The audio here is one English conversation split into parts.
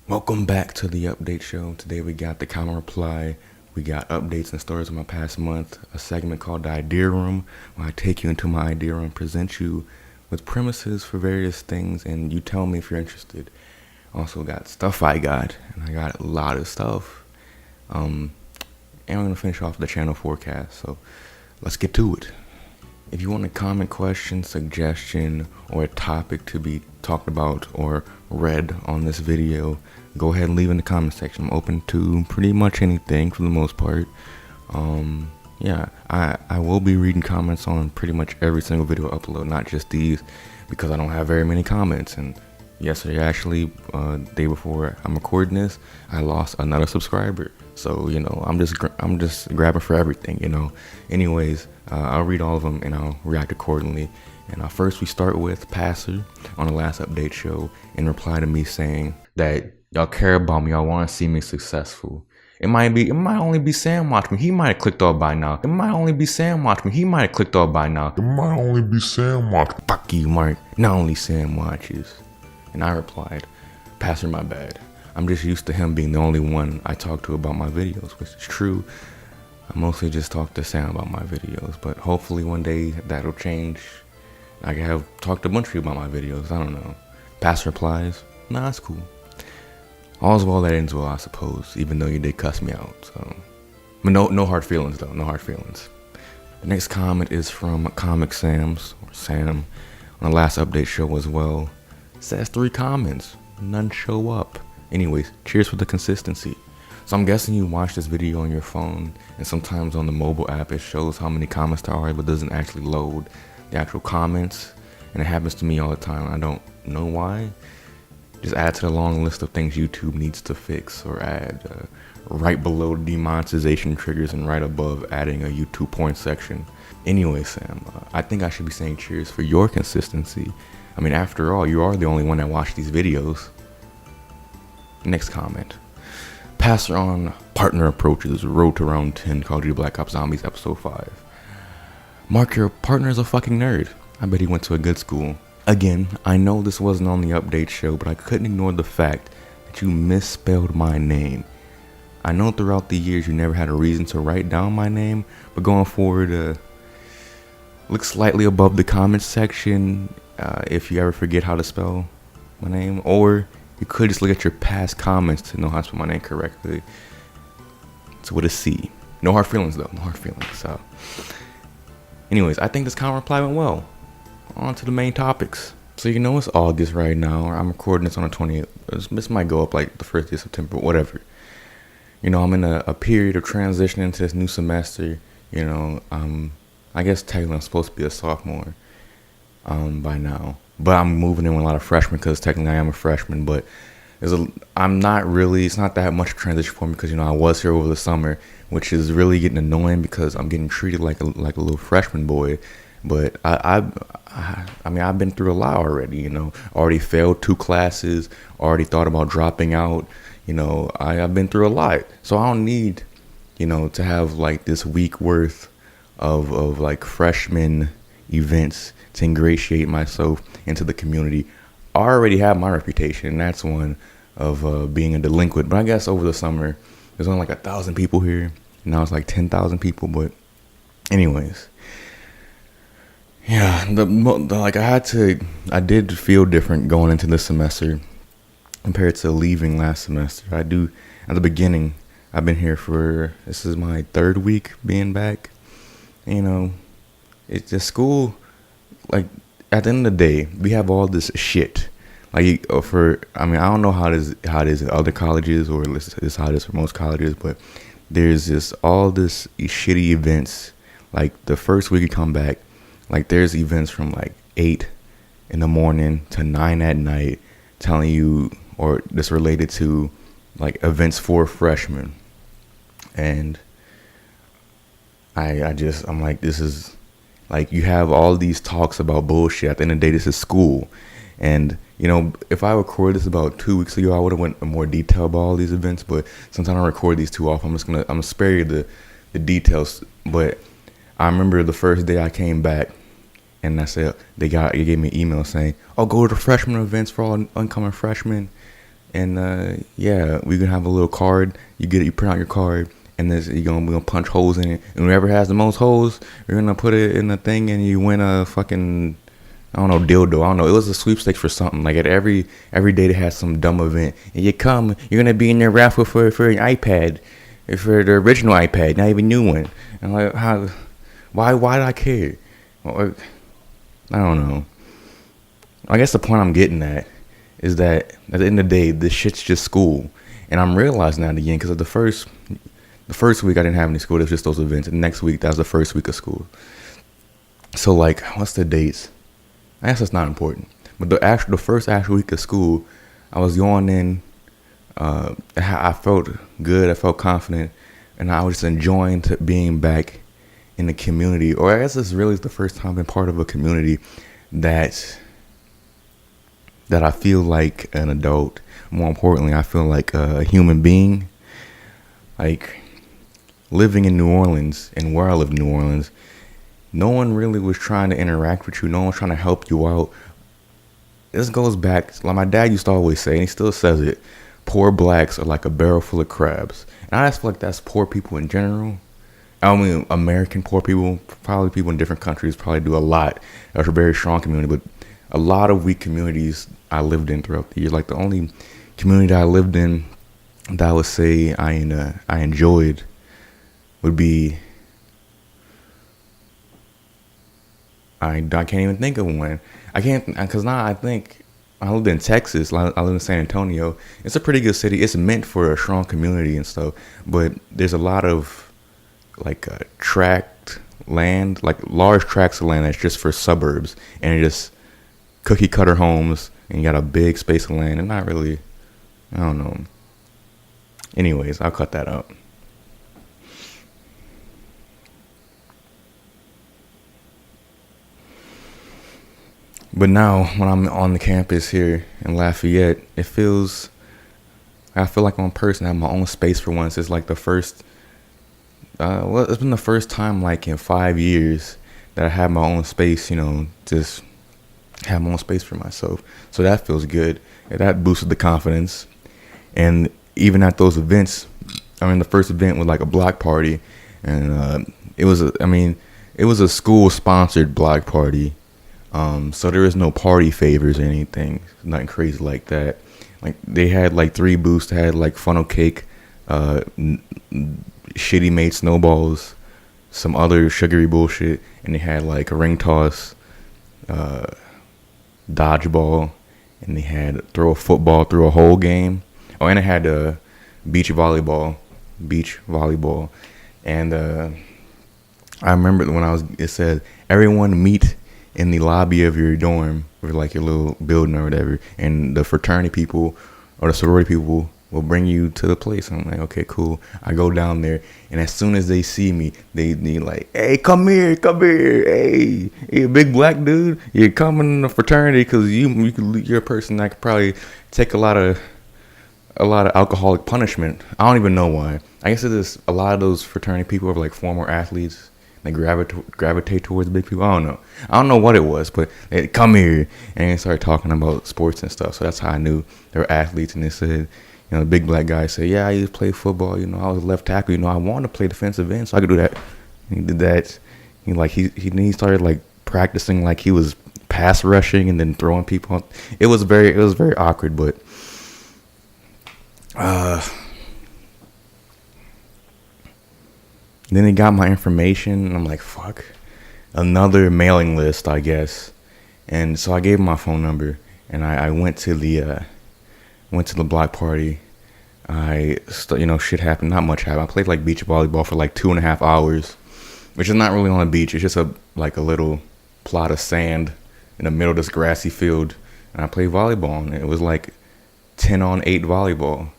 Welcome back to the update show. Today we got the common reply. We got updates and stories of my past month. A segment called the Idea Room, where I take you into my idea room, present you with premises for various things, and you tell me if you're interested. Also got stuff I got, and I got a lot of stuff. And I'm gonna finish off the channel forecast. So let's get to it. If you want a comment, question, suggestion, or a topic to be talked about or read on this video, go ahead and leave in the comment section. I'm open to pretty much anything for the most part. Yeah, I will be reading comments on pretty much every single video I upload, not just these, because I don't have very many comments. And yesterday, actually, day before I'm recording this, I lost another subscriber. So I'm just grabbing for everything. Anyways, I'll read all of them and I'll react accordingly. And first we start with Passer on the last update show in reply to me saying that y'all care about me, y'all want to see me successful. It might only be Sam Watch Me. He might have clicked off by now. It might only be Sam Watch Me. He might have clicked off by now. It might only be Sam Watch. Fuck you, Marc. Not only Sam watches. And I replied, Passer, my bad. I'm just used to him being the only one I talk to about my videos, which is true. I mostly just talk to Sam about my videos, but hopefully one day that'll change. I can have talked to a bunch of you about my videos. I don't know. Passer replies, nah, it's cool. All's well that ends well, I suppose, even though you did cuss me out. So, but no hard feelings though. No hard feelings. The next comment is from Comic Sam's or Sam on the last update show as well. It says 3 comments, none show up. Anyways, cheers for the consistency. So I'm guessing you watch this video on your phone, and sometimes on the mobile app it shows how many comments there are, but doesn't actually load the actual comments. And it happens to me all the time. I don't know why. Just add to the long list of things YouTube needs to fix, or add right below demonetization triggers and right above adding a YouTube point section. Anyway, Sam, I think I should be saying cheers for your consistency. I mean, after all, you are the only one that watched these videos. Next comment. Passer on Partner Approaches, Road to Round 10, Call of Duty Black Ops Zombies Episode 5. Marc, your partner is a fucking nerd. I bet he went to a good school. Again, I know this wasn't on the update show, but I couldn't ignore the fact that you misspelled my name. I know throughout the years you never had a reason to write down my name, but going forward, look slightly above the comments section if you ever forget how to spell my name, or you could just look at your past comments to know how to spell my name correctly. It's with a C. No hard feelings though, no hard feelings. So, anyways, I think this comment reply went well. On to the main topics. So it's August right now. I'm recording this on the 20th. This might go up like the first day of September, whatever. I'm in a period of transition into this new semester. I guess technically I'm supposed to be a sophomore by now. But I'm moving in with a lot of freshmen because technically I am a freshman. But I'm not really, it's not that much transition for me because, I was here over the summer, which is really getting annoying because I'm getting treated like a little freshman boy. But I mean, I've been through a lot already, already failed 2 classes, already thought about dropping out, I've been through a lot. So I don't need, to have like this week worth of like freshman events to ingratiate myself into the community. I already have my reputation, and that's one of being a delinquent. But I guess over the summer, there's only like 1,000 people here. Now it's like 10,000 people. But anyways, yeah, I did feel different going into this semester compared to leaving last semester. I do, at the beginning, I've been here this is my 3rd week being back. It's just school, like, at the end of the day, we have all this shit. Like, I don't know how it is at other colleges, or this is how it is for most colleges, but there's all this shitty events. Like, the first week you come back, like, there's events from like 8 in the morning to 9 at night telling you, or this related to like events for freshmen. And I'm like, this is like, you have all these talks about bullshit. At the end of the day, this is school. And, if I recorded this about 2 weeks ago, I would have went in more detail about all these events. But since I don't record these too often, I'm gonna spare you the details. But I remember the first day I came back, and they gave me an email saying, "Oh, go to freshman events for all incoming freshmen." And yeah, we gonna have a little card. You print out your card, and we're gonna punch holes in it. And whoever has the most holes, we're gonna put it in the thing, and you win a fucking, I don't know, dildo. I don't know. It was a sweepstakes for something. Like at every day they had some dumb event, and you're gonna be in their raffle for an iPad, for the original iPad, not even new one. And like, why do I care? Well, I don't know. I guess the point I'm getting at is that at the end of the day, this shit's just school, and I'm realizing that again because the first week I didn't have any school. It was just those events. And next week that was the first week of school. So like, what's the dates? I guess that's not important. But the first actual week of school, I was going in. I felt good. I felt confident, and I was just enjoying being back in the community. Or I guess this really is the first time I've been part of a community that I feel like an adult. More importantly, I feel like a human being. Like living in New Orleans, and where I live in New Orleans, no one really was trying to interact with you. No one was trying to help you out. This goes back, like my dad used to always say, and he still says it, poor blacks are like a barrel full of crabs. And I just feel like that's poor people in general. I mean, American poor people, probably people in different countries probably do a lot. There's a very strong community, but a lot of weak communities I lived in throughout the years. Like the only community that I lived in that I would say I enjoyed would be, I can't even think of one. I can't, because now I think I lived in Texas. I live in San Antonio. It's a pretty good city. It's meant for a strong community and stuff. But there's a lot of like tract land, like large tracts of land that's just for suburbs, and it just cookie cutter homes, and you got a big space of land, and not really, I don't know. Anyways, I'll cut that out. But now, when I'm on the campus here in Lafayette, I feel like I'm a person. I have my own space for once. It's like the first, it's been the first time like in 5 years that I have my own space, just have my own space for myself. So that feels good. And that boosted the confidence. And even at those events, the first event was like a block party, and it was a school sponsored block party. So there was no party favors or anything, nothing crazy like that. Like they had like 3 booths. They had like funnel cake, shitty made snowballs, some other sugary bullshit, and they had like a ring toss, dodgeball, and they had throw a football through a whole game. Oh, and it had beach volleyball, and I remember when it said everyone meet in the lobby of your dorm, or like your little building or whatever, and the fraternity people or the sorority people will bring you to the place. I'm like, okay, cool. I go down there, and as soon as they see me, they like, hey, come here, hey, you big black dude, you're coming in the fraternity because you're a person that could probably take a lot of alcoholic punishment. I don't even know why. I guess it is a lot of those fraternity people are like former athletes. They gravitate towards big people. I don't know what it was, but they come here and they started talking about sports and stuff. So that's how I knew they were athletes. And they said, the big black guy said, yeah, I used to play football. I was left tackle. I wanted to play defensive end, so I could do that. And he did that. He started like practicing like he was pass rushing and then throwing people. It was very awkward, but then he got my information, and I'm like, fuck, another mailing list, I guess. And so I gave him my phone number, and I went to the block party. Shit happened. Not much happened. I played like beach volleyball for like 2.5 hours, which is not really on a beach. It's just a little plot of sand in the middle of this grassy field, and I played volleyball, and it was like 10-on-8 volleyball.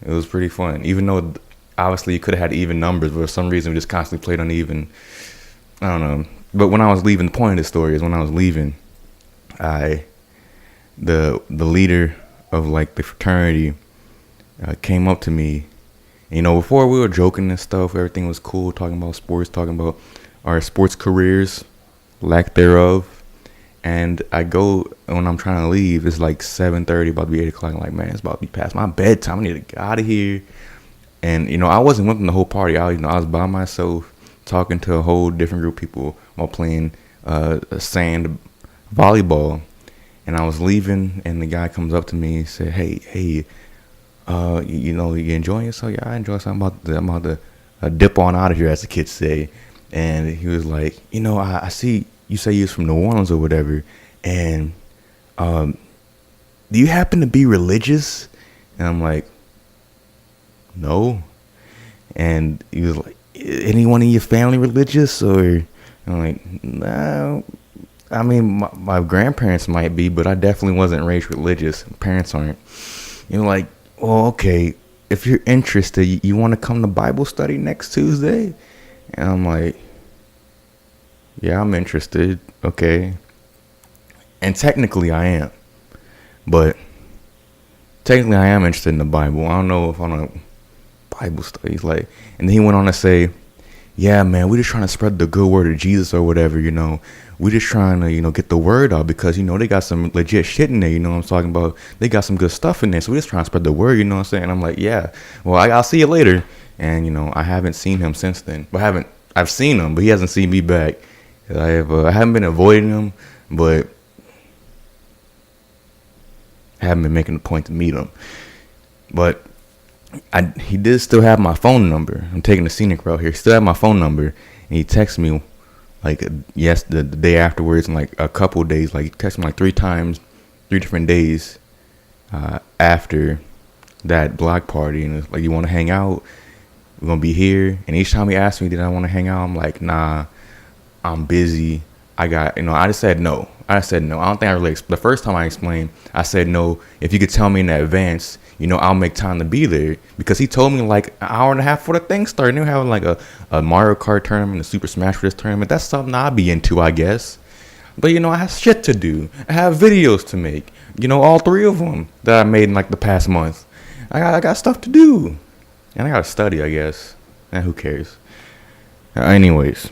It was pretty fun, even though obviously you could have had even numbers, but for some reason we just constantly played uneven. I don't know. But when I was leaving, the point of this story is when I was leaving, the leader of like the fraternity came up to me. And, before we were joking and stuff, everything was cool, talking about sports, talking about our sports careers, lack thereof. And I go, when I'm trying to leave, it's like 7:30, about to be 8 o'clock. I'm like, man, it's about to be past my bedtime. I need to get out of here. And, I wasn't with them the whole party. I was by myself talking to a whole different group of people while playing sand volleyball. And I was leaving, and the guy comes up to me and said, hey, you enjoying yourself? Yeah, I enjoy something. I'm about to dip on out of here, as the kids say. And he was like, I see you say you're from New Orleans or whatever. And do you happen to be religious? And I'm like, no. And he was like, anyone in your family religious? Or I'm like, no. I mean, my grandparents might be, but I definitely wasn't raised religious. Parents aren't. Like, well, okay, if you're interested, you want to come to Bible study next Tuesday? And I'm like, yeah, I'm interested. Okay. And technically I am. But technically I am interested in the Bible. I don't know if I'm a Bible study. And then he went on to say, yeah, man, we're just trying to spread the good word of Jesus or whatever, We're just trying to, get the word out because, they got some legit shit in there, what I'm talking about? They got some good stuff in there, so we're just trying to spread the word, you know what I'm saying? And I'm like, yeah, well, I'll see you later. And, I haven't seen him since then. But I've seen him, but he hasn't seen me back. I haven't been avoiding him, but I haven't been making a point to meet him. But he did still have my phone number. I'm taking the scenic route here. He still have my phone number, and he texted me the day afterwards, and a couple of days. He texted me 3 times, 3 different days after that block party, and it's like, you want to hang out? We're gonna be here. And each time he asked me, did I want to hang out? I'm like, nah, I'm busy. I just said no. I don't think I really. The first time I explained, I said no. If you could tell me in advance, I'll make time to be there, because he told me an hour and a half before the thing started. They were having a Mario Kart tournament, a Super Smash Bros. Tournament. That's something I'll be into, I guess. But I have shit to do. I have videos to make. All 3 of them that I made in the past month. I got stuff to do, and I gotta study, I guess. And who cares? Anyways,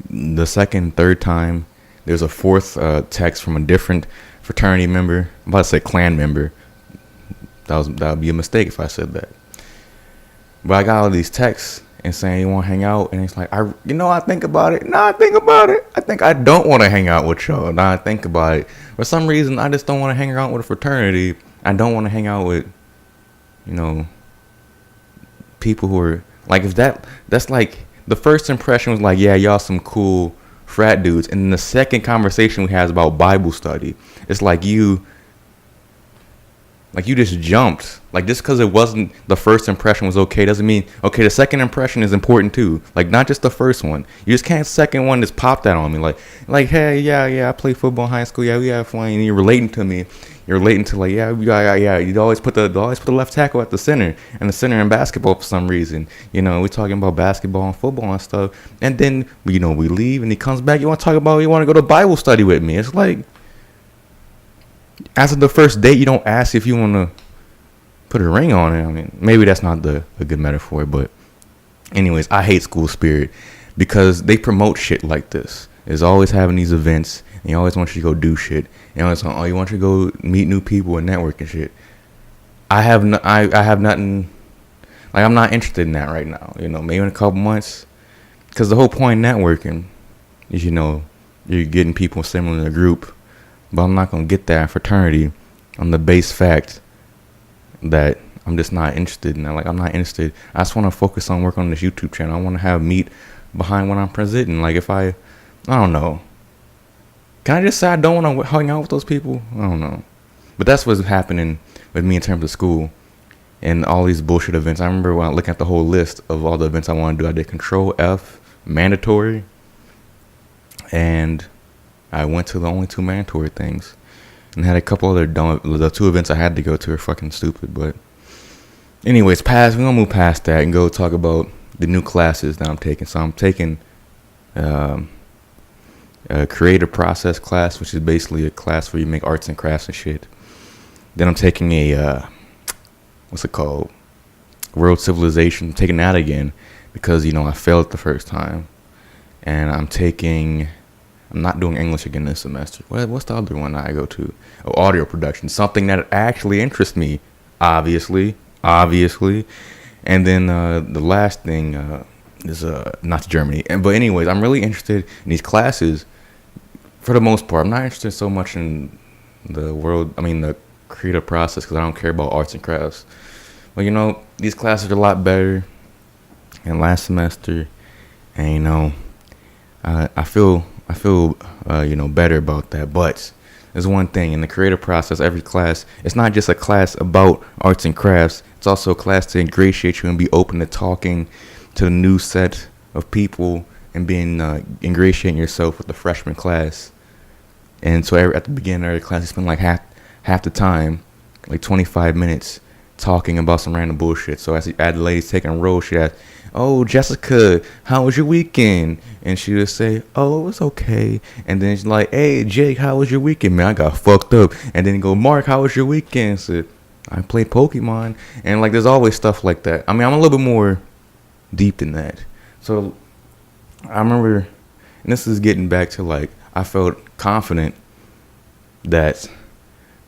the second, third time, there's a 4th text from a different fraternity member. I'm about to say clan member. That would be a mistake if I said that. But I got all these texts and saying, you want to hang out? And it's like, I think about it. I think I don't want to hang out with y'all. Now I think about it. For some reason, I just don't want to hang out with a fraternity. I don't want to hang out with, people who are if that's the first impression was yeah, y'all some cool frat dudes. And then the second conversation we had is about Bible study. It's you just jumped. Just because it wasn't, the first impression was okay, doesn't mean, okay, the second impression is important too. Not just the first one. You just can't second one just pop that on me. Hey, yeah, I played football in high school. Yeah, we have fun. And you're relating to me. You're relating to yeah. You always put the left tackle at the center, and the center in basketball for some reason. We're talking about basketball and football and stuff. And then we leave, and he comes back. You want to go to Bible study with me? It's after the first date, you don't ask if you want to put a ring on it. I mean, maybe that's not a good metaphor, but anyways, I hate school spirit because they promote shit like this. It's always having these events, and you always want you to go do shit. And always, you want you to go meet new people and network and shit. I have nothing. I'm not interested in that right now. Maybe in a couple months, because the whole point of networking is, you're getting people similar in the group. But I'm not going to get that fraternity on the base fact that I'm just not interested in that. I'm not interested. I just want to focus on work on this YouTube channel. I want to have meat behind what I'm presenting. If I don't know. Can I just say I don't want to hang out with those people? I don't know. But that's what's happening with me in terms of school and all these bullshit events. I remember when I looking at the whole list of all the events I want to do, I did Control F, mandatory, and I went to the only 2 mandatory things, and had a couple other dumb. The 2 events I had to go to are fucking stupid. But anyways, we're gonna move past that and go talk about the new classes that I'm taking. So I'm taking a creative process class, which is basically a class where you make arts and crafts and shit. Then I'm taking a what's it called? World Civilization. I'm taking that again because I failed the first time. and I'm not doing English again this semester. What's the other one I go to? Oh, audio production, something that actually interests me, obviously. And then the last thing is not to Germany. But anyways, I'm really interested in these classes for the most part. I'm not interested so much in the creative process, because I don't care about arts and crafts. But these classes are a lot better than last semester, and I feel better about that. But there's one thing in the creative process: every class, it's not just a class about arts and crafts. It's also a class to ingratiate you and be open to talking to a new set of people and being ingratiating yourself with the freshman class. And so at the beginning of every class, you spend like half the time, like 25 minutes, talking about some random bullshit. So as the lady's taking a roll, she asks, "Oh, Jessica, how was your weekend?" And she would say, "Oh, it was okay." And then she's like, "Hey, Jake, how was your weekend?" "Man, I got fucked up." And then you go, "Mark, how was your weekend?" So I played Pokemon. And like, there's always stuff like that. I mean, I'm a little bit more deep than that. So I remember, and this is getting back to like, I felt confident that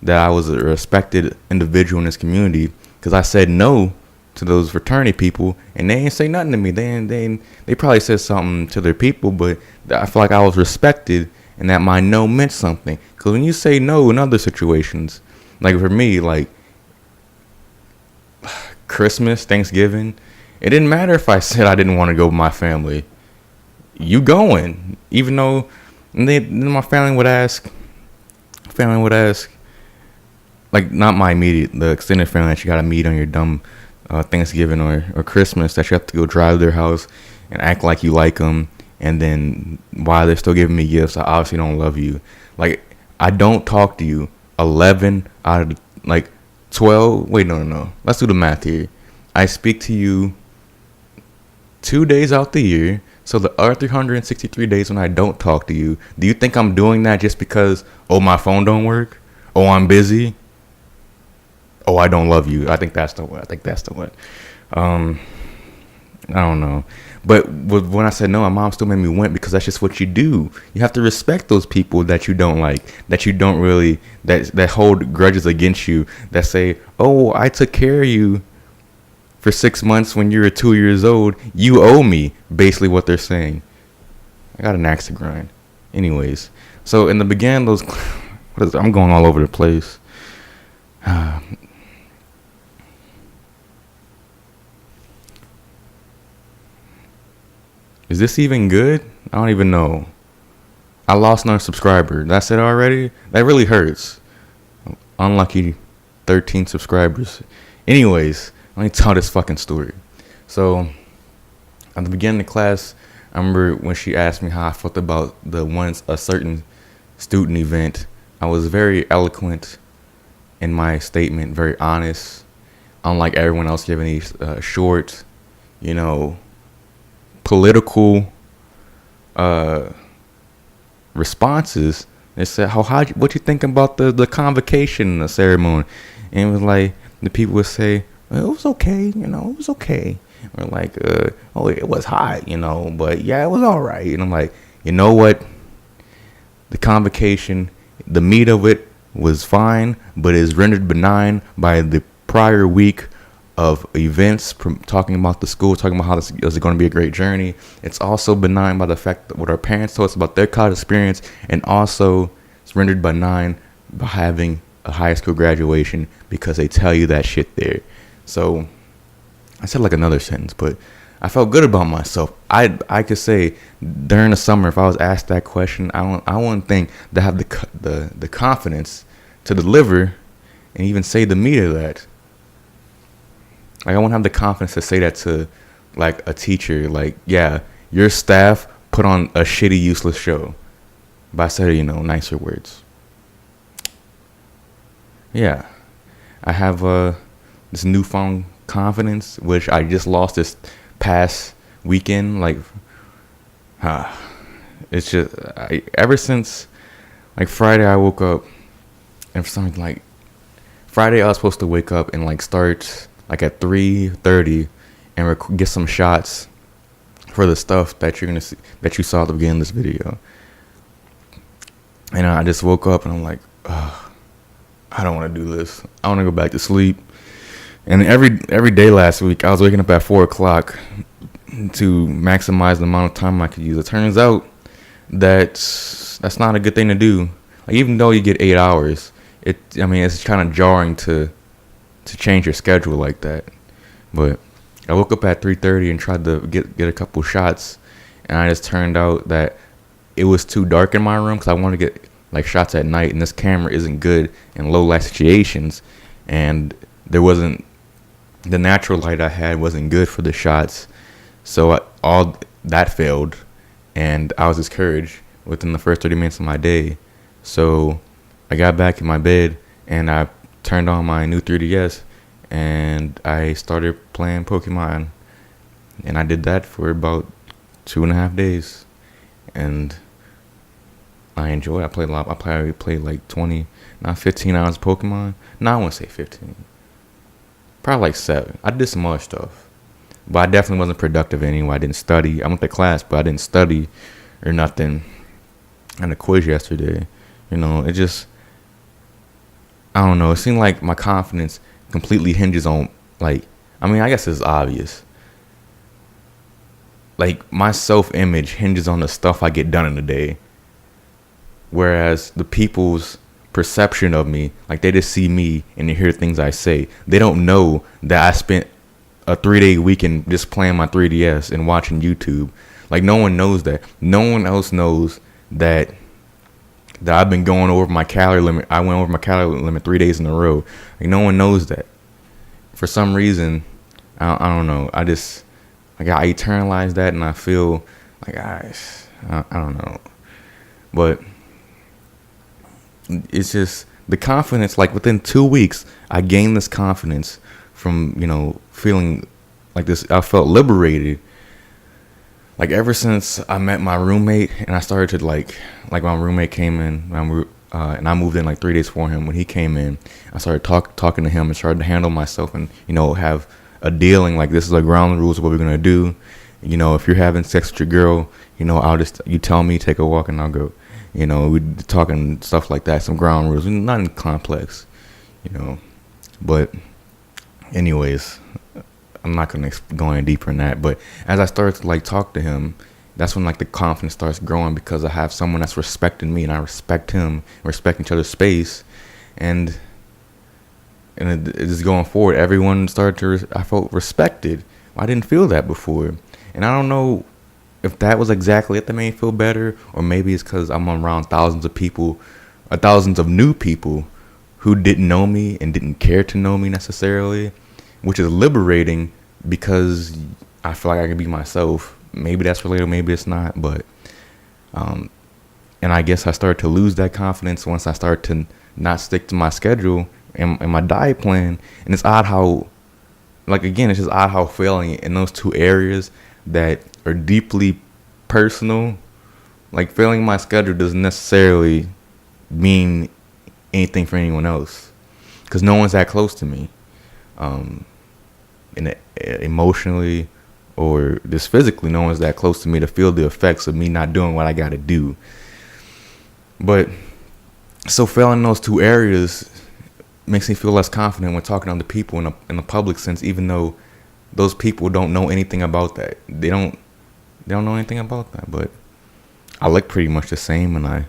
I was a respected individual in this community, because I said no to those fraternity people, and they ain't say nothing to me. They probably said something to their people, but I feel like I was respected, and that my no meant something. Because when you say no in other situations, like for me, like Christmas, Thanksgiving, it didn't matter if I said I didn't want to go with my family. You going, even though then my family would ask, like, not my immediate, the extended family that you gotta meet on your dumb Thanksgiving or Christmas, that you have to go drive to their house and act like you like them, and then while they're still giving me gifts, I obviously don't love you. Like, I don't talk to you 11 out of like 12. Wait, no. Let's do the math here. I speak to you 2 days out the year. So the other 363 days when I don't talk to you, do you think I'm doing that just because, oh, my phone don't work? Oh, I'm busy? Oh, I don't love you. I think that's the one. I don't know. But when I said no, my mom still made me went, because that's just what you do. You have to respect those people that you don't like, that you don't really, that hold grudges against you, that say, oh, I took care of you for 6 months when you were 2 years old. You owe me, basically what they're saying. I got an axe to grind. Anyways, so in the beginning, I'm going all over the place. Is this even good? I don't even know. I lost another subscriber. That's it already? That really hurts. Unlucky 13 subscribers. Anyways, let me tell this fucking story. So, at the beginning of the class, I remember when she asked me how I felt about a certain student event. I was very eloquent in my statement, very honest. Unlike everyone else giving these short, political responses. They said, what you think about the convocation ceremony? And it was like, the people would say, well, it was okay, it was okay. Or like, oh, it was hot, but yeah, it was all right. And I'm like, you know what? The convocation, the meat of it was fine, but is rendered benign by the prior week of events, talking about the school, talking about how this is going to be a great journey. It's also benign by the fact that what our parents told us about their college experience, and also it's rendered benign by having a high school graduation, because they tell you that shit there. So I said like another sentence, but I felt good about myself. I could say during the summer, if I was asked that question, I wouldn't think to have the confidence to deliver and even say the meat of that. Like, I won't have the confidence to say that to like a teacher. Like, yeah, your staff put on a shitty, useless show. But I said, nicer words. Yeah, I have this newfound confidence, which I just lost this past weekend. Like, it's just ever since like Friday, I woke up, and for something like Friday, I was supposed to wake up and like start like at 3:30 and get some shots for the stuff that you're gonna see, that you saw at the beginning of this video. And I just woke up and I'm like, ugh, I don't want to do this. I want to go back to sleep. And every day last week, I was waking up at 4 o'clock to maximize the amount of time I could use. It turns out that's not a good thing to do. Like, even though you get 8 hours, it's kind of jarring to change your schedule like that. But I woke up at 3:30 and tried to get a couple shots, and I just turned out that it was too dark in my room because I wanted to get like shots at night, and this camera isn't good in low light situations, and the natural light I had wasn't good for the shots, so all that failed, and I was discouraged within the first 30 minutes of my day. So I got back in my bed and I turned on my new 3DS and I started playing Pokemon, and I did that for about 2.5 days, and I enjoyed it. I played a lot. I probably played like 15 hours of Pokemon. No, I wouldn't say 15. Probably like 7. I did some other stuff, but I definitely wasn't productive anyway. I didn't study. I went to class, but I didn't study or nothing. And the quiz yesterday, it just, I don't know. It seemed like my confidence completely hinges on, I guess it's obvious. Like, my self-image hinges on the stuff I get done in a day. Whereas the people's perception of me, like, they just see me and they hear things I say. They don't know that I spent a 3-day weekend just playing my 3DS and watching YouTube. Like, no one knows that. No one else knows that I've been going over my calorie limit. I went over my calorie limit 3 days in a row. Like, no one knows that. For some reason, I don't know. I internalize that, and I feel like I don't know. But it's just the confidence. Like, within 2 weeks, I gained this confidence from feeling like this. I felt liberated. Like, ever since I met my roommate and I started to like my roommate came in and I moved in like 3 days for him. When he came in, I started talking to him and started to handle myself and have a dealing, like, this is the ground rules of what we're gonna do. If you're having sex with your girl, you tell me, take a walk, and I'll go. We talking stuff like that, some ground rules, nothing complex, But anyways, I'm not gonna go any deeper in that. But as I started to talk to him, that's when the confidence starts growing, because I have someone that's respecting me and I respect him, respect each other's space, and it just going forward. Everyone started I felt respected. I didn't feel that before, and I don't know if that was exactly it that made me feel better, or maybe it's because I'm around thousands of people, or thousands of new people who didn't know me and didn't care to know me necessarily, which is liberating because I feel like I can be myself. Maybe that's related, maybe it's not, but and I guess I started to lose that confidence once I started to not stick to my schedule and my diet plan. And it's odd how, it's just odd how failing in those two areas that are deeply personal, failing my schedule doesn't necessarily mean anything for anyone else, because no one's that close to me, emotionally or just physically. No one's that close to me to feel the effects of me not doing what I got to do. But so failing in those two areas makes me feel less confident when talking to other people in a public sense, even though those people don't know anything about that. They don't know anything about that. But I look pretty much the same, and I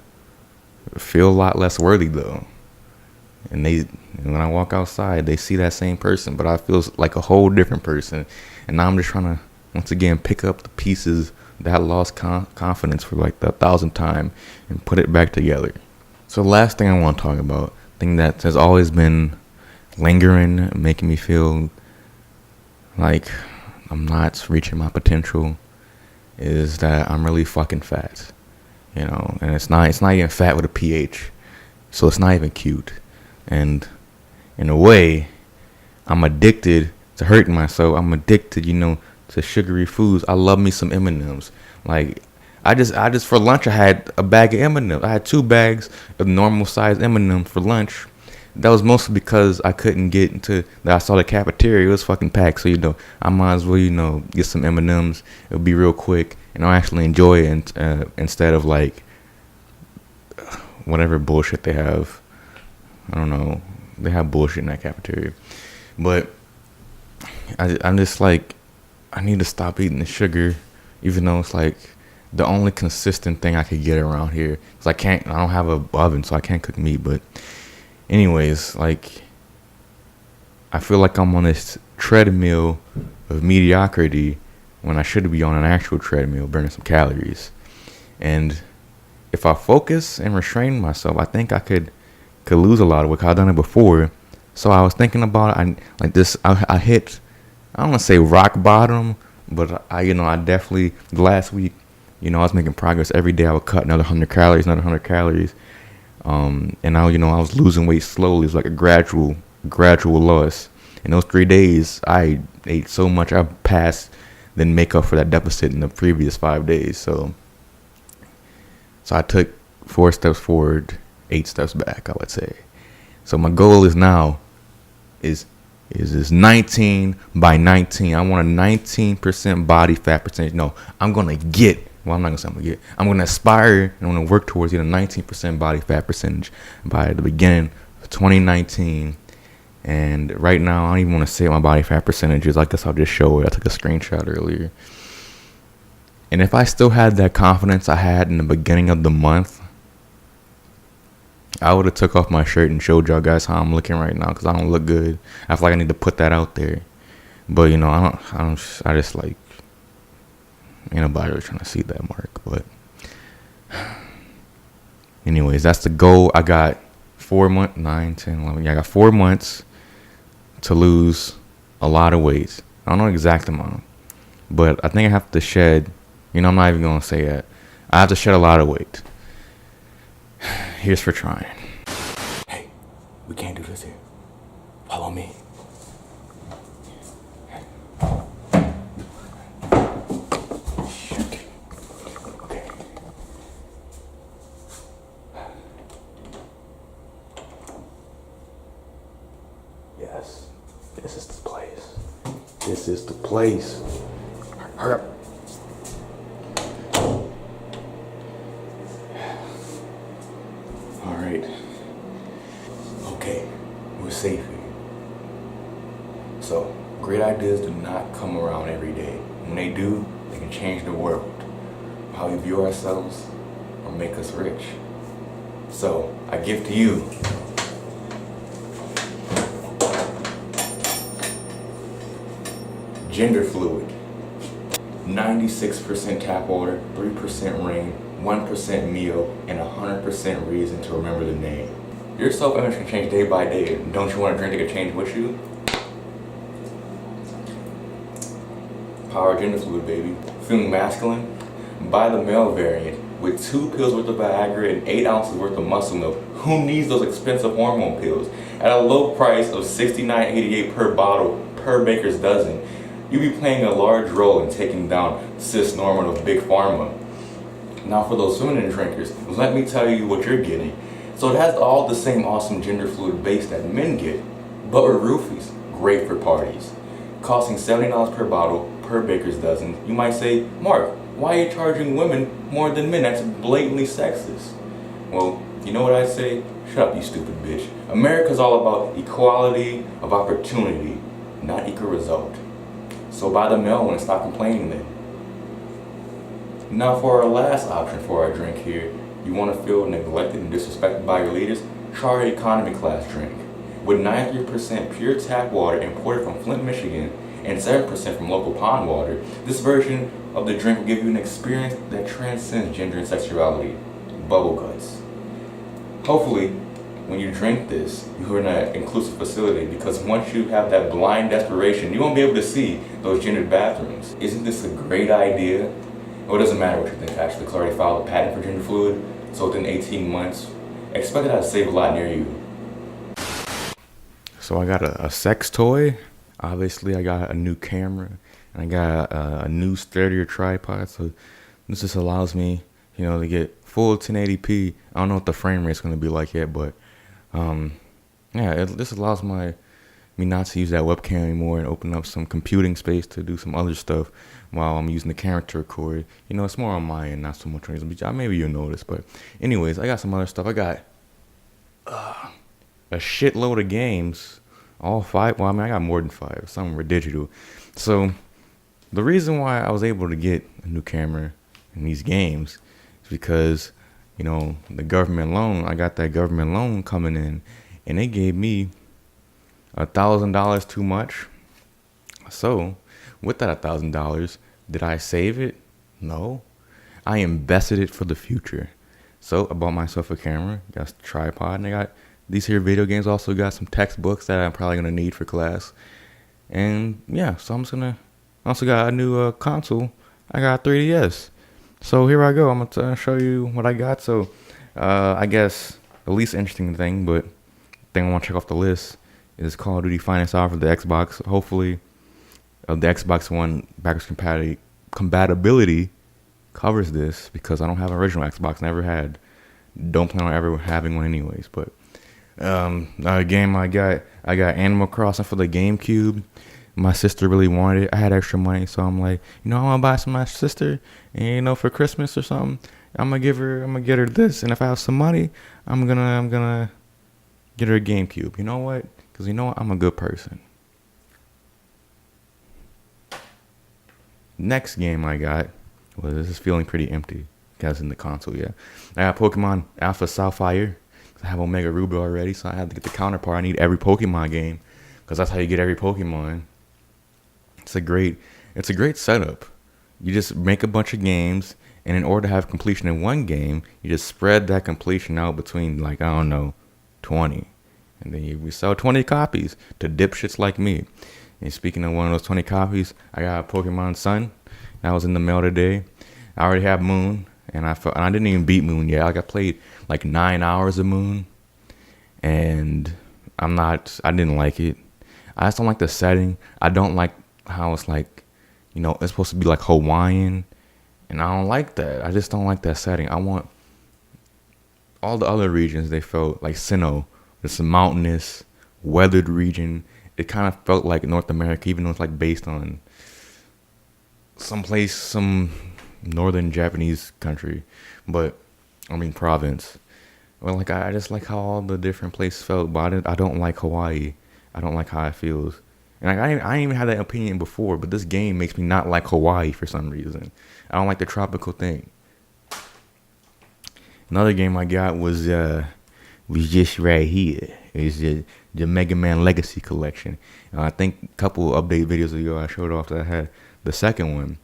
feel a lot less worthy though. And when I walk outside, they see that same person, but I feel like a whole different person. And now I'm just trying to, once again, pick up the pieces that I lost confidence for the 1,000th time and put it back together. So the last thing I want to talk about, thing that has always been lingering, making me feel like I'm not reaching my potential, is that I'm really fucking fat. And it's not even fat with a PH, so it's not even cute. And in a way, I'm addicted to hurting myself. I'm addicted, to sugary foods. I love me some M&Ms. I just for lunch I had a bag of M&Ms. I had 2 bags of normal size M&Ms for lunch, that was mostly because I couldn't get into. I saw the cafeteria; it was fucking packed. So I might as well get some M&Ms. It'll be real quick, and I'll actually enjoy it instead of like whatever bullshit they have. I don't know. They have bullshit in that cafeteria, but I'm just like, I need to stop eating the sugar, even though it's like the only consistent thing I could get around here. Cause I don't have a oven, so I can't cook meat. But anyways, like, I feel like I'm on this treadmill of mediocrity when I should be on an actual treadmill burning some calories. And if I focus and restrain myself, I think I could lose a lot of weight. 'Cause I've done it before. So I was thinking about it. I hit, I don't want to say rock bottom, but I definitely, last week, I was making progress every day. I would cut another 100 calories. And now, I was losing weight slowly. It was like a gradual loss. In those 3 days, I ate so much, I passed, then make up for that deficit in the previous 5 days. So I took 4 steps forward, 8 steps back, I would say. So my goal is now is 19 by 19. I want a 19% body fat percentage. No, I'm going to get. Well, I'm not going to say I'm going to get. I'm going to aspire and I'm going to work towards getting a 19% body fat percentage by the beginning of 2019. And right now, I don't even want to say what my body fat percentage is. I guess I'll just show it. I took a screenshot earlier. And if I still had that confidence I had in the beginning of the month, I would have took off my shirt and showed y'all guys how I'm looking right now, because I don't look good. I feel like I need to put that out there. But, I just like, ain't nobody really trying to see that, Marc. But anyways, that's the goal. I got 4 months, 9, 10, 11. Yeah, I got 4 months to lose a lot of weight. I don't know the exact amount, but I think I have to shed, I'm not even going to say that. I have to shed a lot of weight. Here's for trying. Hey, we can't do this here. Follow me. Okay. Yes, this is the place. This is the place. Hurry up. Okay, we're safe here. So, great ideas do not come around every day. When they do, they can change the world. How we view ourselves or make us rich. So, I give to you gender fluid. 96% tap water, 3% rain, 1% meal, and 100% reason to remember the name. Your self-image can change day by day. Don't you want a drink that can change with you? Power Gender Fluid, baby. Feeling masculine? Buy the male variant with 2 pills worth of Viagra and 8 ounces worth of muscle milk. Who needs those expensive hormone pills? At a low price of $69.88 per bottle per baker's dozen, you'll be playing a large role in taking down cis norm of Big Pharma. Now for those feminine drinkers, let me tell you what you're getting. So it has all the same awesome gender fluid base that men get, but with roofies, great for parties. Costing $70 per bottle per baker's dozen. You might say, Marc, why are you charging women more than men? That's blatantly sexist. Well, you know what I say? Shut up, you stupid bitch. America's all about equality of opportunity, not equal result. So buy the male one and stop complaining then. Now for our last option for our drink here, you want to feel neglected and disrespected by your leaders? Try our economy class drink. With 93% pure tap water imported from Flint, Michigan, and 7% from local pond water, this version of the drink will give you an experience that transcends gender and sexuality. Bubble guts. Hopefully, when you drink this, you're in an inclusive facility, because once you have that blind desperation, you won't be able to see those gendered bathrooms. Isn't this a great idea? Well, it doesn't matter what you think, actually. Because I already filed a patent for gender fluid, so within 18 months, expect that to save a lot near you. So I got a sex toy. Obviously, I got a new camera, and I got a new sturdier tripod. So this just allows me, to get full 1080p. I don't know what the frame rate's going to be like yet, but Yeah, this allows me not to use that webcam anymore and open up some computing space to do some other stuff while I'm using the camera to record. You know, it's more on my end, not so much on yours. But maybe you'll notice. But anyways, I got some other stuff. I got a shitload of games, all five. Well, I mean, I got more than five. Some of them were digital. So the reason why I was able to get a new camera and these games is because, you know, the government loan. I got that government loan coming in, and they gave me $1,000 too much. So with that $1,000, did I save it? No, I invested it for the future. So I bought myself a camera, got a tripod, and I got these here video games. Also got some textbooks that I'm probably gonna need for class. And yeah, so I'm just gonna. Also got a new console. I got a 3DS. So here I go. I'm gonna show you what I got. So I guess the least interesting thing, but thing I want to check off the list is Call of Duty Finest Hour for the Xbox. Hopefully, the Xbox One backwards compatibility covers this because I don't have an original Xbox. Never had. Don't plan on ever having one anyways. But a game I got Animal Crossing for the GameCube. My sister really wanted it. I had extra money, so I'm like, you know, I want to buy some for my sister, and you know, for Christmas or something, I'm gonna get her this, and if I have some money, I'm gonna get her a GameCube. You know what? Because you know what? I'm a good person. Next game I got, well, this is feeling pretty empty. Guys in the console, yeah. I got Pokemon Alpha Sapphire. I have Omega Ruby already, so I have to get the counterpart. I need every Pokemon game, because that's how you get every Pokemon. It's a great setup. You just make a bunch of games, and in order to have completion in one game, you just spread that completion out between, like, I don't know, 20. And then you sell 20 copies to dipshits like me. And speaking of one of those 20 copies, I got Pokemon Sun. That was in the mail today. I already have Moon, and I didn't even beat Moon yet. Like, I played like 9 hours of Moon, and I didn't like it. I just don't like the setting. I don't like how it's like, you know, it's supposed to be like Hawaiian, and I don't like that. I just don't like that setting. I want all the other regions. They felt like Sinnoh, it's a mountainous, weathered region. It kind of felt like North America, even though it's like based on some northern Japanese country, but I mean province. Well, like I just like how all the different places felt, but I don't like Hawaii. I don't like how it feels. And I didn't even have that opinion before, but this game makes me not like Hawaii for some reason. I don't like the tropical thing. Another game I got was just right here. It's the Mega Man Legacy Collection. I think a couple update videos ago I showed off that I had the second one.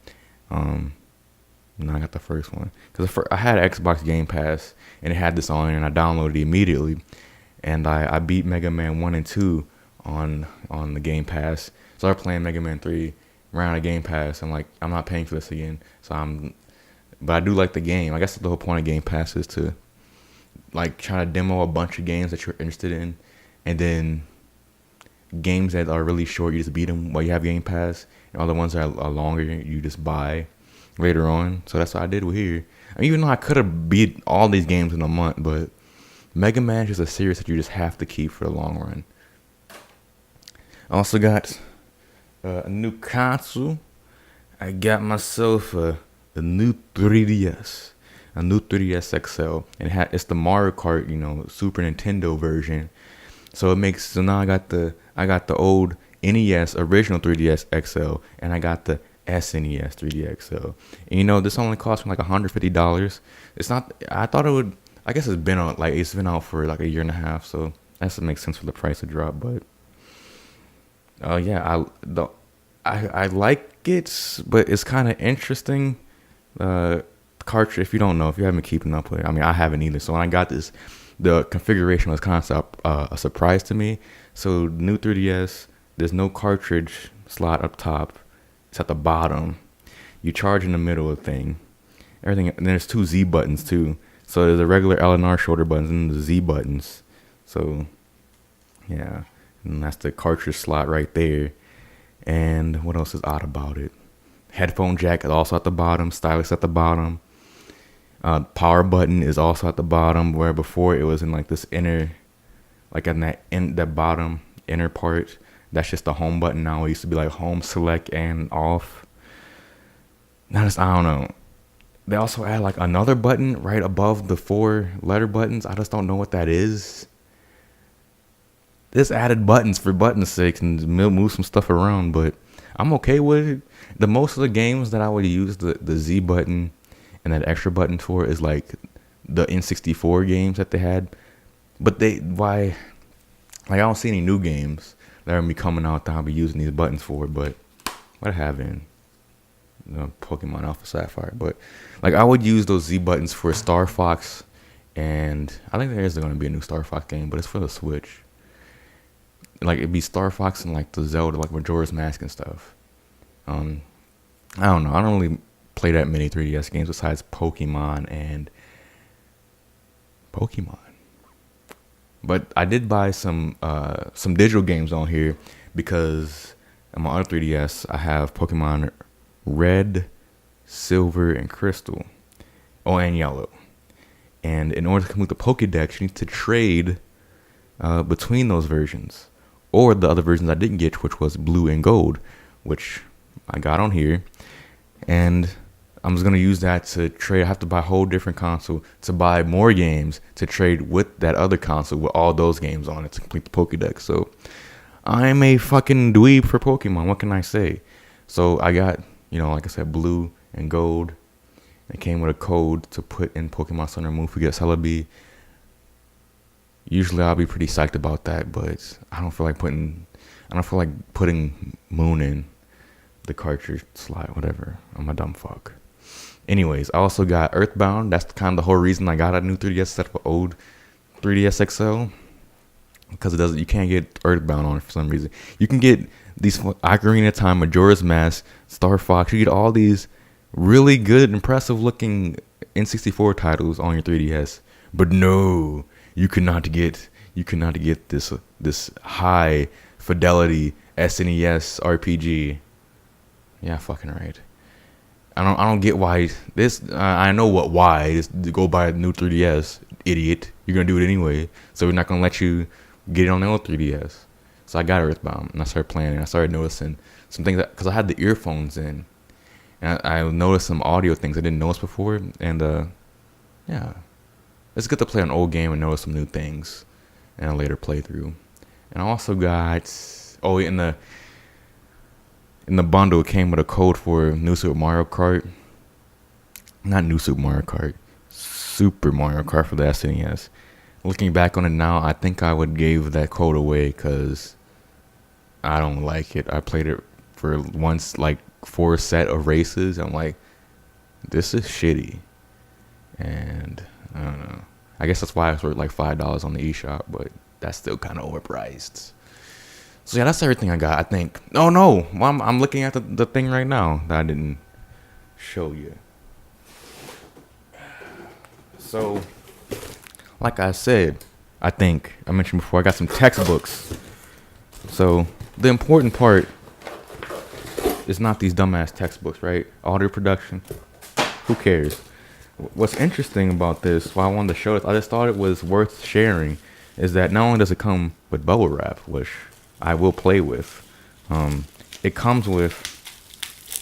No, I got the first one because I had Xbox Game Pass and it had this on, and I downloaded it immediately, and I beat Mega Man 1 and 2 on the Game Pass. Started playing Mega Man 3, ran out of Game Pass. I'm like, I'm not paying for this again. But I do like the game. I guess the whole point of Game Pass is to like try to demo a bunch of games that you're interested in, and then games that are really short, you just beat them while you have Game Pass, and all the ones that are longer, you just buy later on. So that's what I did with here. I mean, even though I could have beat all these games in a month, but Mega Man is just a series that you just have to keep for the long run. I also got a new console. I got myself a new 3DS, a new 3DS XL, and it's the Mario Kart, you know, Super Nintendo version. So now I got the old NES original 3DS XL, and I got the SNES 3D XL. And you know, this only cost me like $150. It's not. I thought it would. I guess it's been out for like a year and a half, so that makes sense for the price to drop. But yeah, I like it, but it's kind of interesting. Cartridge, if you don't know, if you haven't been keeping up with it, I mean, I haven't either. So when I got this, the configuration was kind of a surprise to me. So new 3DS, there's no cartridge slot up top. It's at the bottom. You charge in the middle of the thing. Everything, and there's two Z buttons too. So there's a regular L and R shoulder buttons and the Z buttons. So yeah, and that's the cartridge slot right there. And what else is odd about it? Headphone jack is also at the bottom. Stylus at the bottom. Power button is also at the bottom, where before it was in like this inner like in that bottom inner part. That's just the home button now. It used to be like home, select, and off. Now I don't know. They also add like another button right above the 4 letter buttons. I just don't know what that is. This added buttons for button's sake and move some stuff around, but I'm okay with it. The most of the games that I would use the Z button and that extra button for is like the N64 games that they had. But like I don't see any new games that are gonna be coming out that I'll be using these buttons for, but what I have in Pokemon Alpha Sapphire. But like I would use those Z buttons for Star Fox, and I think there is going to be a new Star Fox game, but it's for the Switch. Like it'd be Star Fox and like the Zelda, like Majora's Mask and stuff. I don't know. I don't really play that many 3DS games besides Pokemon and Pokemon. But I did buy some digital games on here because on my other 3DS I have Pokemon Red, Silver, and Crystal. Oh, and Yellow. And in order to complete the Pokédex, you need to trade between those versions. Or the other versions I didn't get, which was Blue and Gold, which I got on here. And I'm just going to use that to trade. I have to buy a whole different console to buy more games to trade with that other console with all those games on it to complete the Pokédex. So I'm a fucking dweeb for Pokemon. What can I say? So I got, like I said, Blue and Gold. It came with a code to put in Pokemon Sun and Moon to get Celebi. Usually I'll be pretty psyched about that, but I don't feel like putting Moon in the cartridge slot, whatever. I'm a dumb fuck. Anyways, I also got Earthbound. That's kind of the whole reason I got a new 3DS set for old 3DS XL. Because you can't get Earthbound on it for some reason. You can get these Ocarina of Time, Majora's Mask, Star Fox. You get all these really good, impressive looking N64 titles on your 3DS. But no, you cannot get this high fidelity SNES RPG. Yeah, fucking right. I don't get why this. I know why. Just go buy a new 3DS, idiot. You're gonna do it anyway, so we're not gonna let you get it on the old 3DS. So I got Earthbound and I started playing it. I started noticing some things because I had the earphones in, and I noticed some audio things I didn't notice before. And yeah, it's good to play an old game and notice some new things in a later playthrough. And I also got in the bundle, it came with a code for New Super Mario Kart. Not New Super Mario Kart. Super Mario Kart for the SNES. Looking back on it now, I think I would give that code away because I don't like it. I played it for once, like 4 set of races. I'm like, this is shitty. And I don't know. I guess that's why it's worth like $5 on the eShop, but that's still kind of overpriced. So yeah, that's everything I got, I think. Oh no, I'm looking at the thing right now that I didn't show you. So, like I said, I think I mentioned before, I got some textbooks. So the important part is not these dumbass textbooks, right? Audio production, who cares? What's interesting about this, why I wanted to show this, I just thought it was worth sharing, is that not only does it come with bubble wrap, which I will play with, it comes with,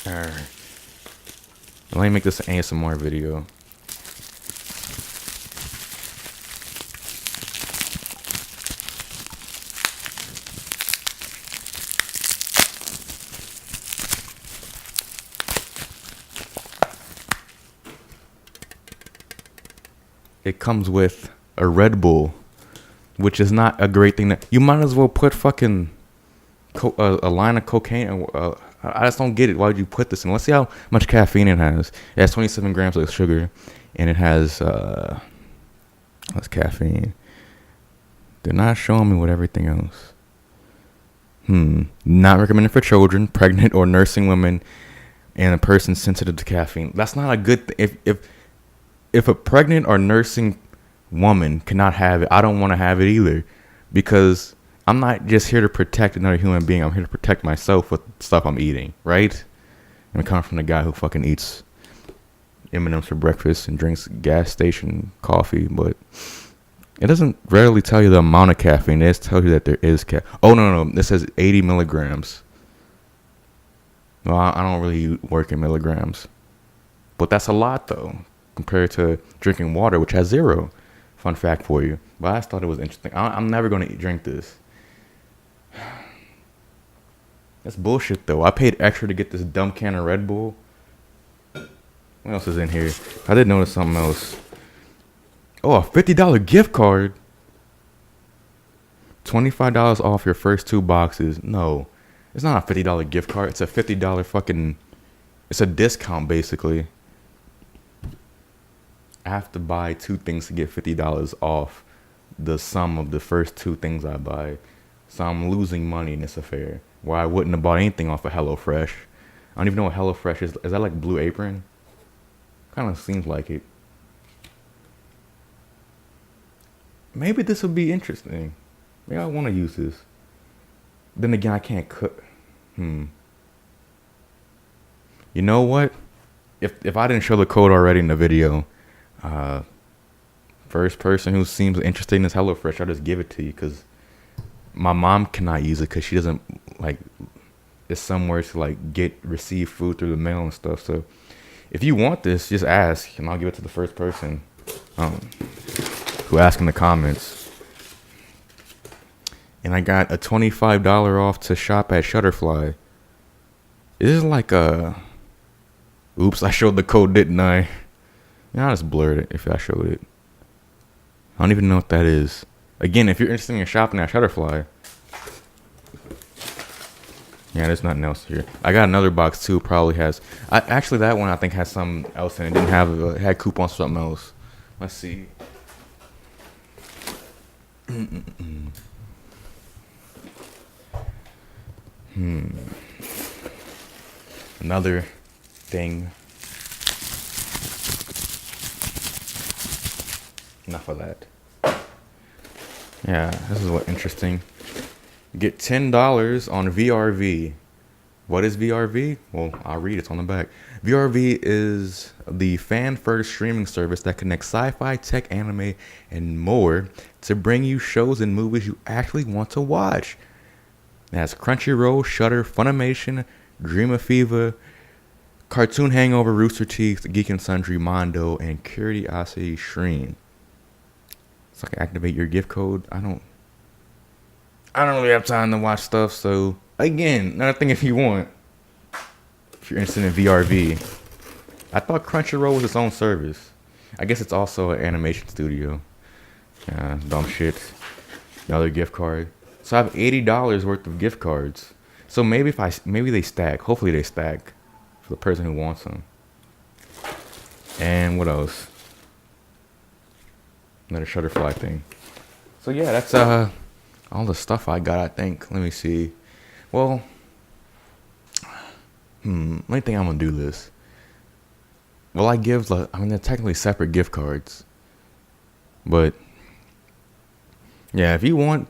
let me make this an ASMR video. It comes with a Redbull, which is not a great thing. You might as well put fucking a line of cocaine. I just don't get it. Why would you put this in? Let's see how much caffeine it has. It has 27 grams of sugar, and it has what's caffeine? They're not showing me what everything else. Not recommended for children, pregnant, or nursing women, and a person sensitive to caffeine. That's not a good thing. If a pregnant or nursing woman cannot have it, I don't want to have it either, because I'm not just here to protect another human being. I'm here to protect myself with stuff I'm eating, right? And it comes from the guy who fucking eats M&M's for breakfast and drinks gas station coffee. But It doesn't rarely tell you the amount of caffeine. It just tells you that there is Oh, no. This says 80 milligrams. Well, I don't really work in milligrams. But that's a lot, though, compared to drinking water, which has 0. Fun fact for you. But I just thought it was interesting. I'm never going to drink this. That's bullshit, though. I paid extra to get this dumb can of Red Bull. What else is in here? I did notice something else. Oh, a $50 gift card. $25 off your first 2 boxes. No, it's not a $50 gift card. It's a $50 fucking... It's a discount, basically. I have to buy 2 things to get $50 off the sum of the first 2 things I buy. So I'm losing money in this affair. Where I wouldn't have bought anything off of HelloFresh. I don't even know what HelloFresh is. Is that like Blue Apron? Kind of seems like it. Maybe this would be interesting. Maybe I want to use this. Then again, I can't cook. You know what? If I didn't show the code already in the video, first person who seems interested in this HelloFresh, I'll just give it to you, because my mom cannot use it because she doesn't like. It's somewhere to like receive food through the mail and stuff. So if you want this, just ask, and I'll give it to the first person who asked in the comments. And I got a $25 off to shop at Shutterfly. This is like a... Oops, I showed the code, didn't I? Yeah, I just blurred it if I showed it. I don't even know what that is. Again, if you're interested in shopping at Shutterfly... Yeah, there's nothing else here. I got another box too, probably has... Actually, that one I think has something else in it. It didn't have... It had coupons for something else. Let's see. Another thing. Enough of that. Yeah, this is what interesting. Get $10 on VRV. What is VRV? Well, I'll read it. It's on the back. VRV is the fan-first streaming service that connects sci-fi, tech, anime, and more to bring you shows and movies you actually want to watch. It has Crunchyroll, Shudder, Funimation, Dream of Fever, Cartoon Hangover, Rooster Teeth, Geek and Sundry, Mondo, and Curiosity Stream. So I can activate your gift code. I don't really have time to watch stuff, so again, another thing if you want. If you're interested in VRV. I thought Crunchyroll was its own service. I guess it's also an animation studio. Dumb shit. Another gift card. So I have $80 worth of gift cards. So maybe they stack. Hopefully they stack for the person who wants them. And what else? Another Shutterfly thing. So yeah, that's all the stuff I got, I think. Let me see. Well, let me think I'm gonna do this. Well, they're technically separate gift cards. But yeah, if you want,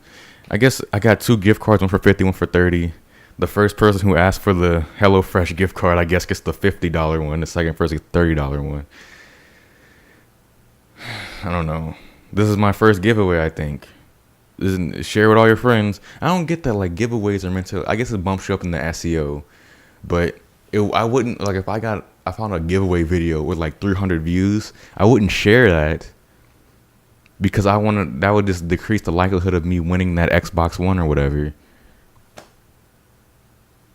I guess I got 2 gift cards, one for 50, one for 30. The first person who asked for the HelloFresh gift card, I guess, gets the $50 one. The second person gets the $30 one. I don't know. This is my first giveaway, I think. Share with all your friends. I don't get that like giveaways are meant to. I guess it bumps you up in the SEO, but I wouldn't like if I found a giveaway video with like 300 views. I wouldn't share that because that would just decrease the likelihood of me winning that Xbox One or whatever.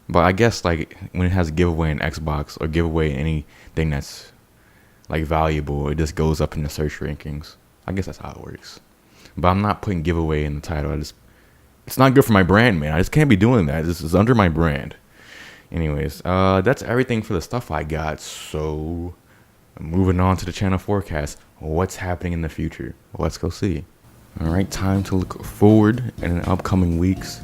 But I guess like when it has a giveaway in Xbox or giveaway anything that's like valuable, it just goes up in the search rankings. I guess that's how it works. But I'm not putting giveaway in the title. It's not good for my brand, man. I just can't be doing that. This is under my brand. Anyways, that's everything for the stuff I got. So, moving on to the channel forecast. What's happening in the future? Well, let's go see. All right, time to look forward in the upcoming weeks.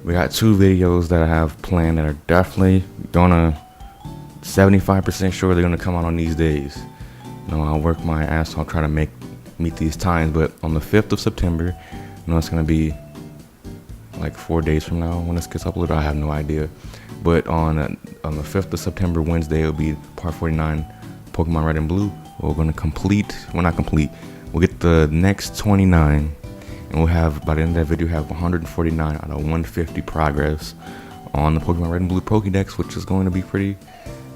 We got 2 videos that I have planned that are definitely 75% sure they're gonna come out on these days. I'll work my ass off, try to meet these times, but on the 5th of September, it's gonna be like 4 days from now when this gets uploaded. I have no idea, but on the 5th of September, Wednesday, it'll be part 49 Pokemon Red and Blue. We're not complete. We'll get the next 29, and we'll have, by the end of that video, have 149 out of 150 progress on the Pokemon Red and Blue Pokédex, which is going to be pretty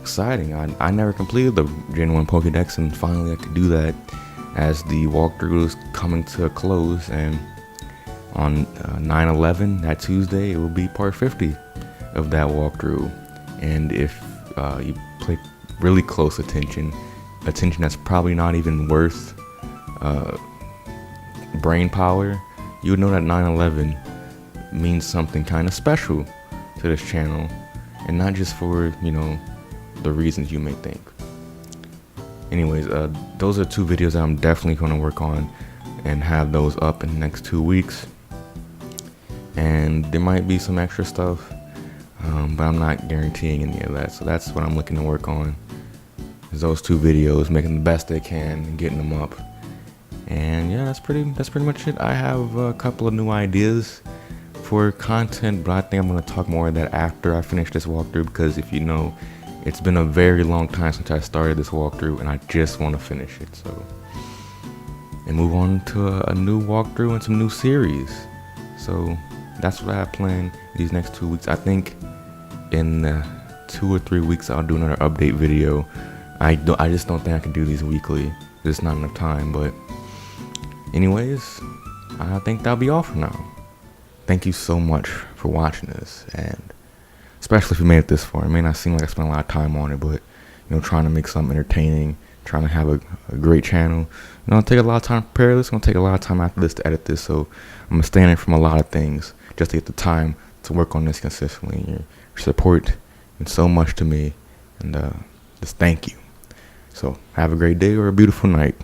exciting. I never completed the Gen 1 Pokédex, and finally I could do that as the walkthrough is coming to a close. And on 9/11, that Tuesday, it will be part 50 of that walkthrough. And if you play really close attention that's probably not even worth brain power, you would know that 9/11 means something kind of special to this channel, and not just for, you know, the reasons you may think. Anyways, those are 2 videos that I'm definitely going to work on and have those up in the next 2 weeks. And there might be some extra stuff, but I'm not guaranteeing any of that. So that's what I'm looking to work on, is those 2 videos, making the best they can and getting them up. And yeah, that's pretty much it. I have a couple of new ideas for content, but I think I'm going to talk more of that after I finish this walkthrough, because if you know, it's been a very long time since I started this walkthrough, and I just want to finish it. So, and move on to a new walkthrough and some new series. So that's what I have planned these next 2 weeks. I think in 2 or 3 weeks I'll do another update video. I just don't think I can do these weekly. There's not enough time. But anyways, I think that'll be all for now. Thank you so much for watching this, and especially if you made it this far. It may not seem like I spent a lot of time on it, but you know, trying to make something entertaining, trying to have a great channel, you know, it'll take a lot of time to prepare this. It's gonna take a lot of time after this to edit this, so I'm abstaining from a lot of things just to get the time to work on this consistently. Your support means so much to me, and just thank you. So have a great day or a beautiful night.